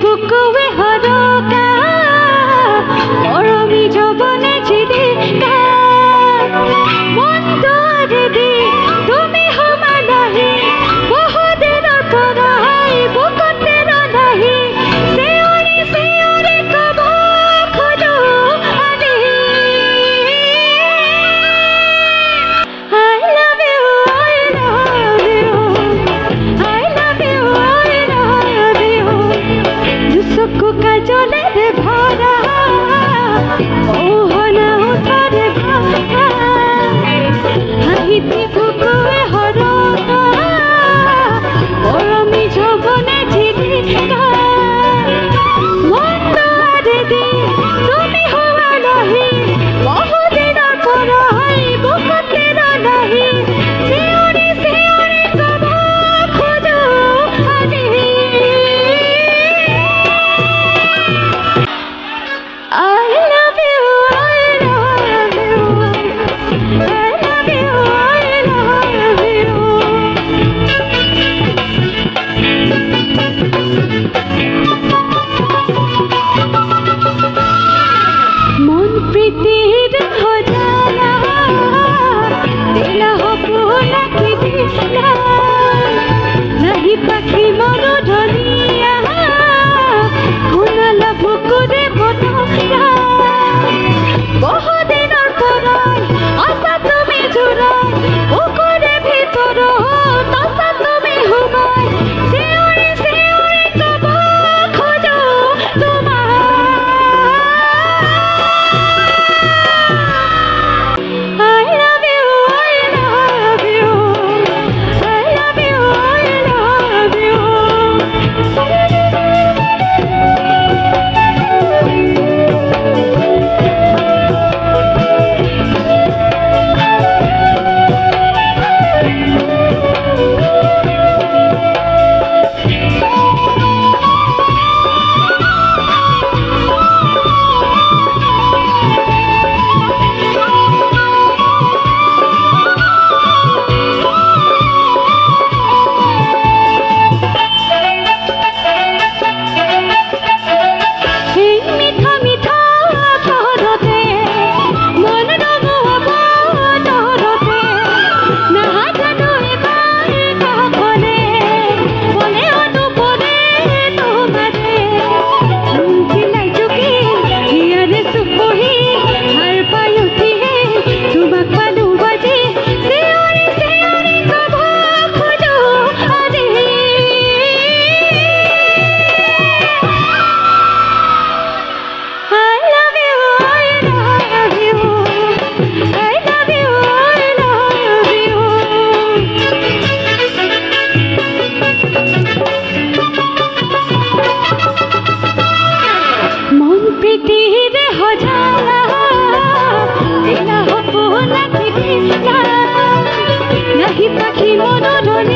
বুকুৱে হৰকা মৰমি যবনে জিৰিকা মনটোৰে দি তুমি হমা নাহি বহুদিনৰ পৰাই বুকতে ৰনাহি চিঞৰি চিঞৰি কব খোজো আজি I love you, I love you, I love you, I love you. দুচকু কাজলেৰে ভৰা মোহনা ওঠৰে ভৰা হাঁহিতি বুকুৱে হৰকা মৰমি যবনে জিৰিকা মনটোৰে দি তুমি হমা নাহি বহুদিনৰ পৰাই বুকতে ৰনাহি চিঞৰি চিঞৰি কব খোজো আজি I love you, I love you, I love you, I love you. মন প্ৰীতিৰ সজালা দিলা সপোনা কি দিলা নাহি পাখি মন ধনিয়া শুনালা বুকুৰে বতৰা বহুদিনৰ পৰাই আশা তুমি জোৰাই বুকুৰে ভিতৰত আশা তুমি সোমাই চিঞৰি চিঞৰি কব খোজো তোমাক I love you, I love you, I love you, I love you. এই মিঠা মিঠা তহৰতে মন ৰঙাব তহৰতে নাজানো এবাৰ কাকলে বলে অনুপৰে তোমাৰে চিলাই চুকি হিয়াৰে চুপহি হাৰ পাই উঠিহে তোমাক পালো বাজি চিঞৰি চিঞৰি কব খোজো আজি I love you, I love you, I love you, I love you. মন প্ৰীতিৰে সজালা দিলা সপোনা কি দিলা নাহি পাখি মন ধনিয়া